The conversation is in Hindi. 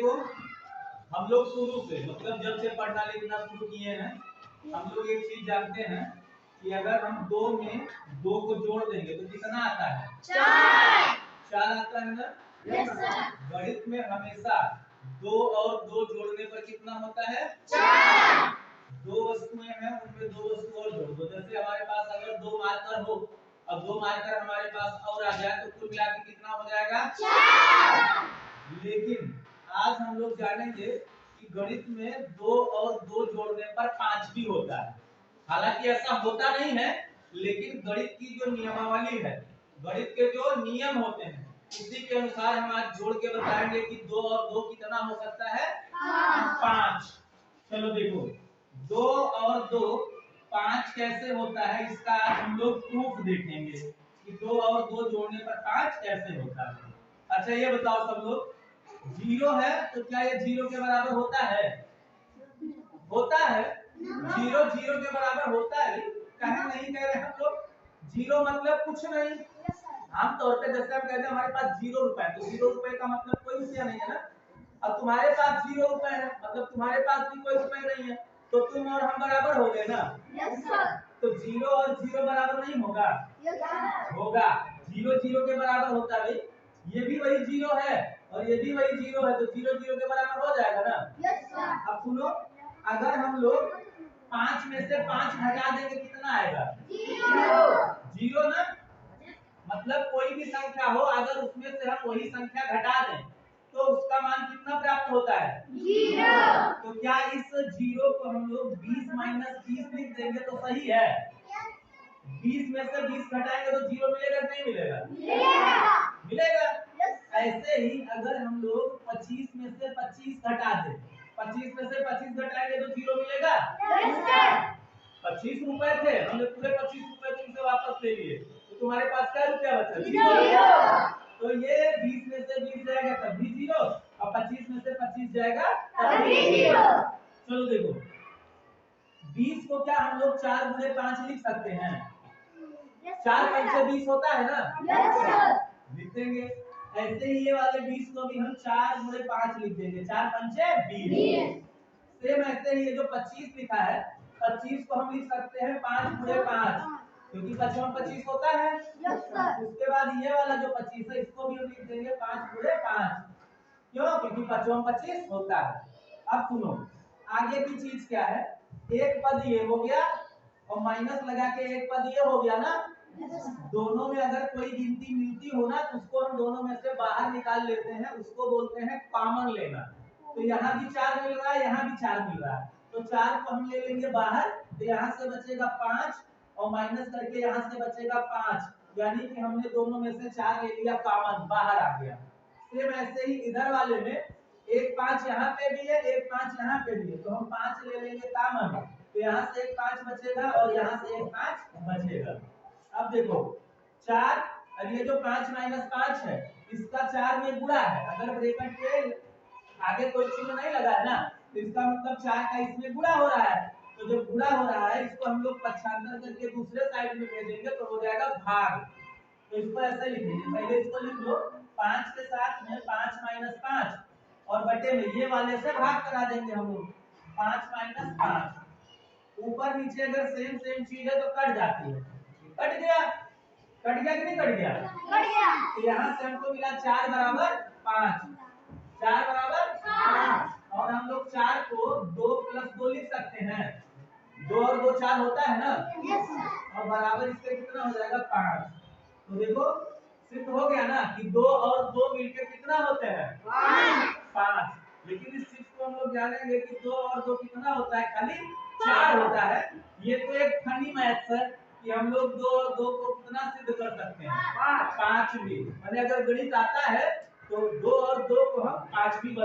देखो, हम लोग शुरू से मतलब जब से पढ़ना लिखना शुरू किए हैं, हम लोग एक चीज जानते हैं कि अगर हम दो में दो को जोड़ देंगे तो कितना आता है? 4 4 आता है ना? Yes sir. गणित में हमेशा दो और दो जोड़ने पर कितना होता है? 4। दो वस्तुएं हैं, उनमें दो वस्तु और जोड़ दो। जैसे हमारे पास अगर दो मार्कर हो, अब दो मार्कर हमारे पास और आ जाए तो कुल मिला के कितना हो जाएगा? 4। लेकिन आज हम लोग जानेंगे कि गणित में दो और दो जोड़ने पर 5 भी होता है। हालांकि ऐसा होता नहीं है, लेकिन गणित की जो नियमावली है, गणित के जो नियम होते हैं, उसी के अनुसार हम आज जोड़ के बताएंगे कि दो और दो कितना हो सकता है? 5। चलो देखो, दो और दो 5 कैसे होता है, इसका आज हम लोग प्रूफ देखेंगे कि दो और दो जोड़ने पर 5 कैसे होता है। अच्छा ये बताओ सब लोग, जीरो है तो क्या ये जीरो के बराबर होता है? होता है। जीरो जीरो के बराबर होता है, कहीं नहीं कह रहे हम लोग। जीरो मतलब कुछ नहीं। आमतौर पे जैसे हम कहते हैं हमारे पास 0 रुपए, तो 0 रुपए का मतलब कोई रुपया नहीं है ना। अब तुम्हारे पास 0 रुपए है, मतलब तुम्हारे पास भी कोई रुपए नहीं है, तो तुम और हम बराबर हो गए ना? Yes sir. तो 0 और 0 बराबर नहीं होगा? Yes sir. होगा। 0 0 के बराबर होता है भाई। ये भी वही 0 है और ये भी वही 0 है, तो 0 0 के बराबर हो जाएगा ना? Yes sir. अब सुनो, अगर हम लोग 5 में से 5 घटा देंगे कितना आएगा? 0 ना। मतलब कोई भी संख्या हो, अगर उसमें से हम वही संख्या घटा दें तो उसका मान कितना प्राप्त होता है? 0। तो क्या इस 0 को हम लोग 20 माइनस 20 लिख देंगे तो सही है? 20 में से 20 घटाएंगे तो 0 मिलेगा नहीं मिलेगा? मिलेगा। ऐसे ही अगर हम लोग 25 में से 25 घटा दें, 25 में से 25 घटाएंगे तो 0 मिलेगा? 25 रुपए थे, हमने पूरे 25 रुपए तुमसे वापस ले लिए, तो तुम्हारे पास क्या रुपया बचा? 0। तो ये 20 में से 20 जाएगा तब भी 0 और 25 में से 25 जाएगा तब भी 0। चलो देखो, 20 को क्या हम लोग 4 गुणे 5 लिख सकते हैं? 4 पंचे 20 होता है ना? Yes sir. लिख देंगे। ऐसे ही ये वाले 20 को भी हम 4 गुणे 5 लिख देंगे, 4 पंचे 20। सेम ऐसे ही ये जो 25 लिखा है, 25 को हम लिख सकते हैं 5 गुणे 5, क्योंकि 55 25 होता है। Yes sir. उसके बाद ये वाला जो 25 है, इसको भी हम लिख देंगे 5 गुणे 5, क्यों? क्योंकि 55 25 होता है। अब सुनो, आगे की चीज क्या है, एक पद ये हो गया और माइनस लगा के एक पद ये हो गया ना। दोनों में अगर कोई गिनती मिलती हो ना, तो उसको हम दोनों में से बाहर निकाल लेते हैं, उसको बोलते हैं कॉमन लेना। तो यहाँ भी 4 मिल रहा है, यहाँ भी 4 मिल रहा है, तो 4 को हम ले लेंगे बाहर, तो यहाँ से बचेगा 5 और माइनस करके यहाँ से बचेगा 5, यानी कि हमने दोनों में से 4 ले लिया कॉमन, बाहर आ गया। सेम ऐसे ही इधर वाले में एक 5 यहाँ पे भी है, एक 5 यहाँ पे भी है, तो हम 5 ले लेंगे कॉमन, तो यहाँ से एक 5 बचेगा और यहाँ से एक 5 बचेगा। अब देखो 4 और ये जो 5 माइनस 5 है, इसका 4 में गुणा है, अगर ब्रैकेट के आगे कोई चिन्ह नहीं लगा है ना, तो इसका मतलब 4 का इसमें गुणा हो रहा है। तो जब गुणा हो रहा है, इसको हम लोग पक्षांतर करके दूसरे साइड में भेजेंगे तो हो जाएगा भाग। तो इसको ऐसे लिखेंगे, पहले इसको लिख लो 5 के साथ में 5 माइनस 5 और बटे में ये वाले से भाग करा देंगे हम लोग, 5 माइनस 5। ऊपर नीचे अगर सेम सेम चीज है तो कट जाती है, कट गया। कट गया कि नहीं कट गया? कट गया। तो यहाँ से हमको मिला 4 बराबर 5, 4 बराबर 5, और हम लोग 4 को 2 प्लस 2 लिख सकते हैं, 2 और 2 4 होता है ना? Yes sir. और बराबर इसके कितना हो जाएगा? 5। तो देखो सिद्ध हो गया ना कि 2 और 2 मिलकर कितना होते हैं? 5। लेकिन इस चीज को हम लोग जानेंगे कि 2 और 2 कितना होता है? खाली 4 होता है। ये तो एक फनी मैथ्स है कि हम लोग 2 और 2 को कितना सिद्ध कर सकते हैं? 5 भी। अगर गणित आता है तो 2 और 2 को हम 5 भी बना